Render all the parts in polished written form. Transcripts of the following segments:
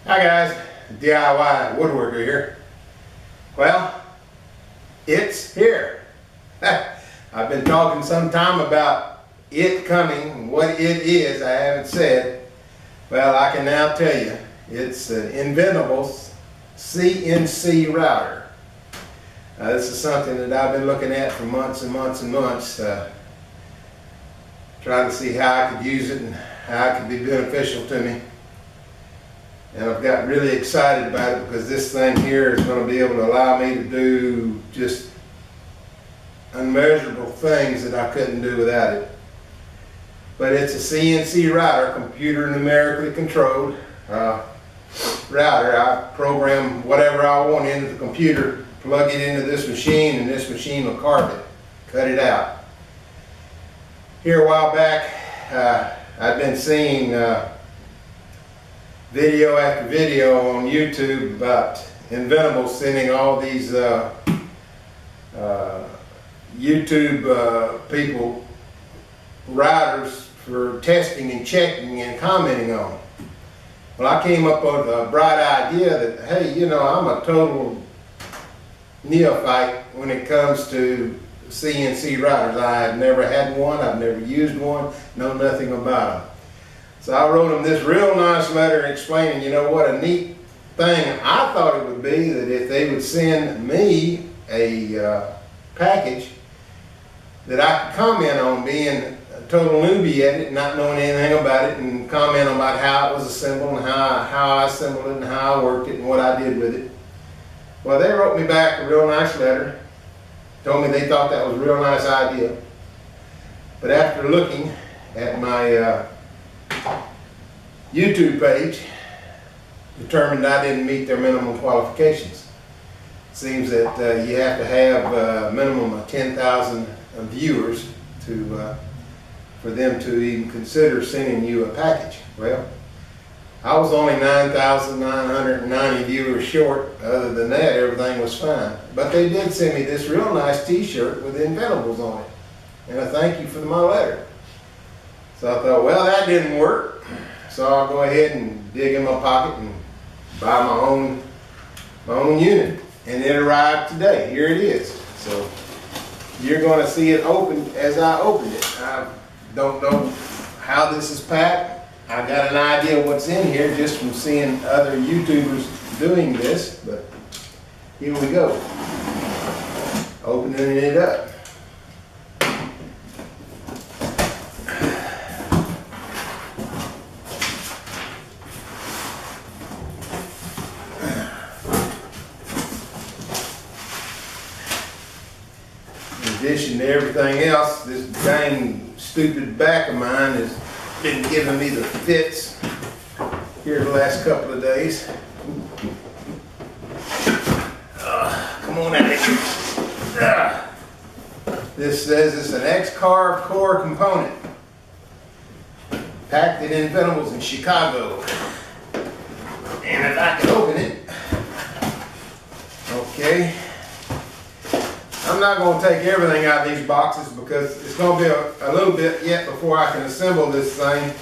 Hi guys, DIY woodworker here. Well, it's here. I've been talking some time about it coming, what it is, I haven't said. Well, I can now tell you, it's an Inventables CNC router. This is something that I've been looking at for months and months and months, trying to see how I could use it and how it could be beneficial to me. And I've got really excited about it because this thing here is going to be able to allow me to do just unmeasurable things that I couldn't do without it. But it's a CNC router, computer numerically controlled router. I program whatever I want into the computer, plug it into this machine, and this machine will carve it, cut it out. Here a while back, I've been seeing video after video on YouTube about Inventables sending all these YouTube people routers for testing and checking and commenting on. Well, I came up with a bright idea that, hey, you know, I'm a total neophyte when it comes to CNC routers. I have never had one, I've never used one, know nothing about them. So I wrote them this real nice letter explaining, you know, what a neat thing I thought it would be that if they would send me a package that I could comment on, being a total newbie at it, not knowing anything about it, and comment about how it was assembled and how I assembled it and how I worked it and what I did with it. Well, they wrote me back a real nice letter, told me they thought that was a real nice idea. But after looking at my YouTube page, determined I didn't meet their minimum qualifications. It seems that you have to have a minimum of 10,000 viewers for them to even consider sending you a package. Well, I was only 9,990 viewers short. Other than that, everything was fine. But they did send me this real nice t-shirt with Inventables on it, and a thank you for my letter. So I thought, well, that didn't work, so I'll go ahead and dig in my pocket and buy my own unit. And it arrived today. Here it is. So you're going to see it open as I open it. I don't know how this is packed. I got an idea what's in here just from seeing other YouTubers doing this, but here we go. Opening it up. In addition to everything else, this dang stupid back of mine has been giving me the fits here the last couple of days. Come on out of here. This says it's an X-CARVE core component, packed at Inventables in Chicago. And if I can open it, okay. I'm not going to take everything out of these boxes because it's going to be a little bit yet before I can assemble this thing,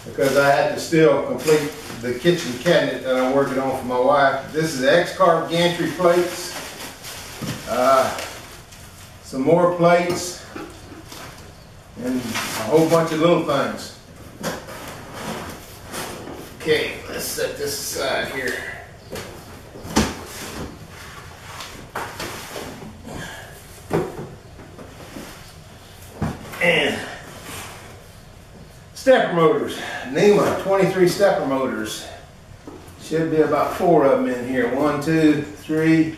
because I had to still complete the kitchen cabinet that I'm working on for my wife. This is X-CARVE gantry plates, some more plates, and a whole bunch of little things. Okay, let's set this aside here. And stepper motors, NEMA 23 stepper motors. Should be about 4 of them in here. 1, 2, 3.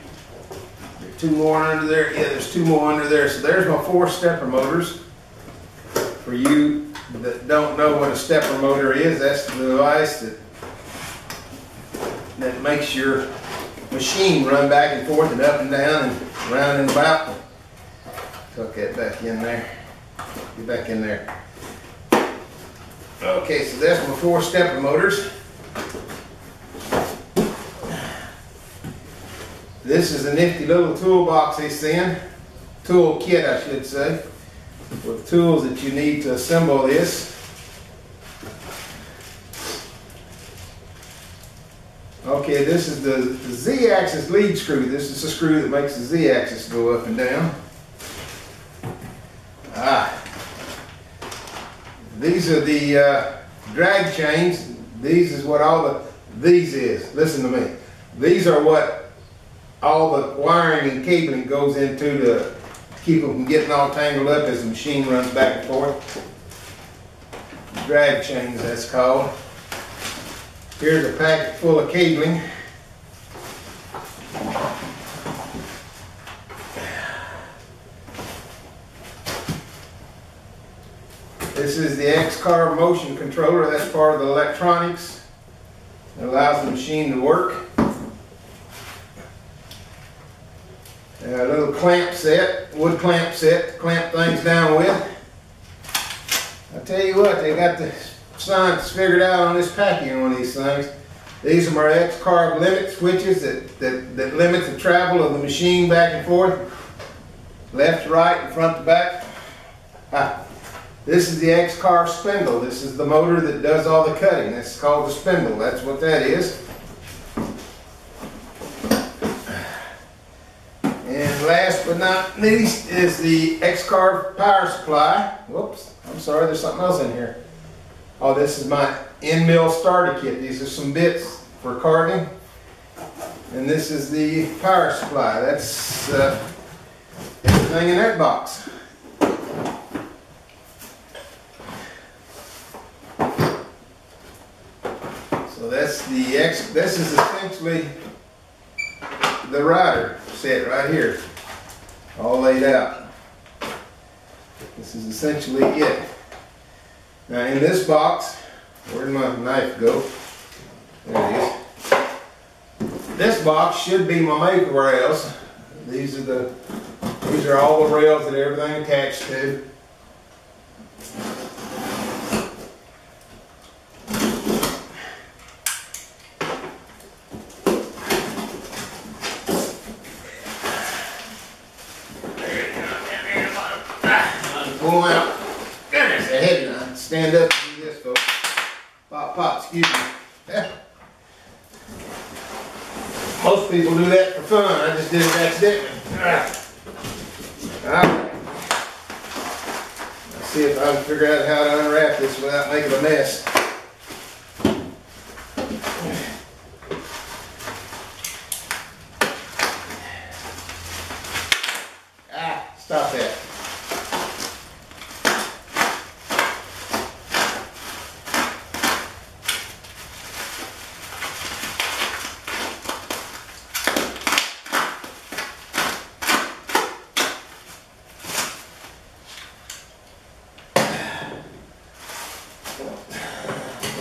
There's 2 more under there. Yeah, there's 2 more under there. So there's my 4 stepper motors. For you that don't know what a stepper motor is, that's the device that makes your machine run back and forth and up and down and round and about. Tuck that back in there. Get back in there. Okay, so that's my 4 stepper motors. This is a nifty little toolbox they send, tool kit I should say, with tools that you need to assemble this. Okay, this is the Z-axis lead screw. This is the screw that makes the Z-axis go up and down. These are the drag chains. These is what these is. Listen to me. These are what all the wiring and cabling goes into to keep them from getting all tangled up as the machine runs back and forth. Drag chains, that's called. Here's a packet full of cabling. This is the X-CARVE motion controller. That's part of the electronics that allows the machine to work. A little clamp set, wood clamp set to clamp things down with. I tell you what, they got the science figured out on this packing on these things. These are my X-CARVE limit switches that limit the travel of the machine back and forth, left to right and front to back. This is the X-CARVE spindle. This is the motor that does all the cutting. That's called the spindle. That's what that is. And last but not least is the X-CARVE power supply. Whoops, I'm sorry, there's something else in here. Oh, this is my end-mill starter kit. These are some bits for carving. And this is the power supply. That's everything in that box. So that's this is essentially the rider set right here, all laid out. This is essentially it. Now in this box, where'd my knife go? There it is. This box should be my maker rails. These are all the rails that everything attached to. Pull them out. Goodness, they're heavy now. Stand up and do this, folks. Pop, pop, excuse me. Yeah. Most people do that for fun. I just did it accidentally. Alright. Let's see if I can figure out how to unwrap this without making a mess. Stop that.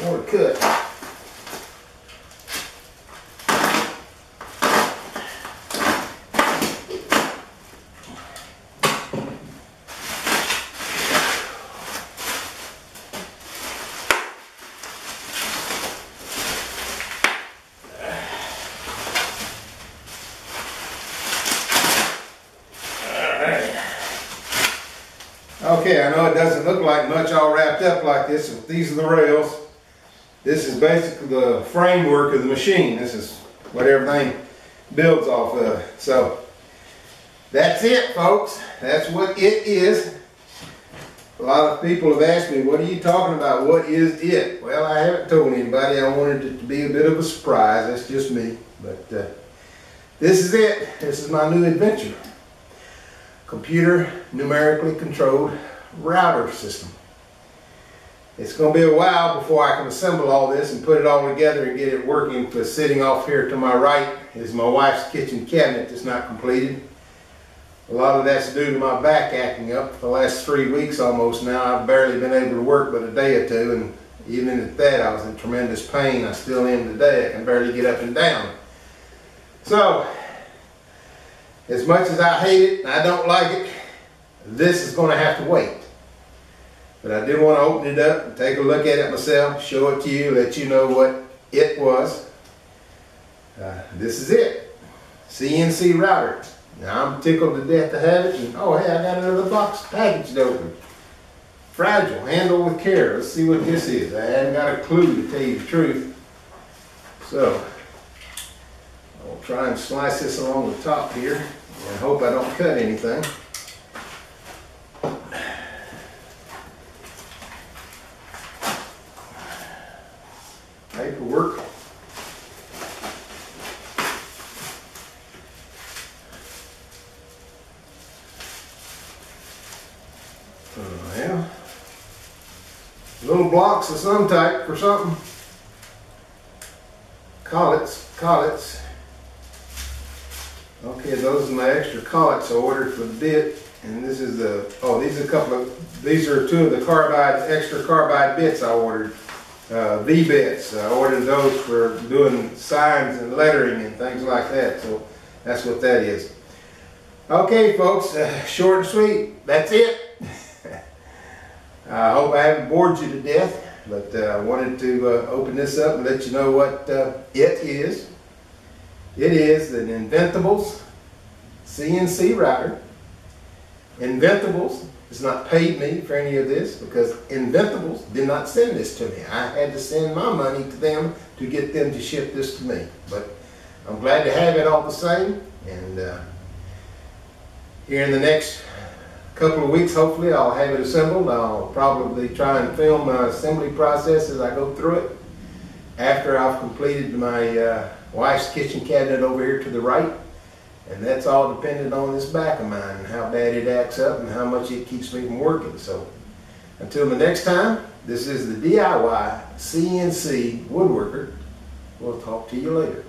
More to cut. Okay, I know it doesn't look like much all wrapped up like this, but these are the rails. This is basically the framework of the machine. This is what everything builds off of. So, that's it, folks. That's what it is. A lot of people have asked me, what are you talking about? What is it? Well, I haven't told anybody. I wanted it to be a bit of a surprise. That's just me. But this is it. This is my new adventure. Computer numerically controlled router system. It's going to be a while before I can assemble all this and put it all together and get it working, because sitting off here to my right is my wife's kitchen cabinet that's not completed. A lot of that's due to my back acting up for the last 3 weeks almost now. I've barely been able to work but a day or two, and even at that I was in tremendous pain. I still am today. I can barely get up and down. So, as much as I hate it and I don't like it, this is going to have to wait. But I did want to open it up and take a look at it myself, show it to you, let you know what it was. This is it. CNC router. Now I'm tickled to death to have it. And oh hey, I got another box packaged open. Fragile, handle with care. Let's see what this is. I haven't got a clue, to tell you the truth. So, try and slice this along the top here. I hope I don't cut anything. Paperwork. Well, little blocks of some type for something. Collets. Okay, those are my extra collets I ordered for the bit, and this is the, oh, these are two of the extra carbide bits I ordered. V-bits. I ordered those for doing signs and lettering and things like that, so that's what that is. Okay, folks, short and sweet. That's it. I hope I haven't bored you to death, but I wanted to open this up and let you know what it is. It is an Inventables CNC router. Inventables has not paid me for any of this because Inventables did not send this to me. I had to send my money to them to get them to ship this to me. But I'm glad to have it all the same, and here in the next couple of weeks, hopefully, I'll have it assembled. I'll probably try and film my assembly process as I go through it. After I've completed my wife's kitchen cabinet over here to the right. And that's all dependent on this back of mine and how bad it acts up and how much it keeps me from working. So until the next time, this is the DIY CNC Woodworker. We'll talk to you later.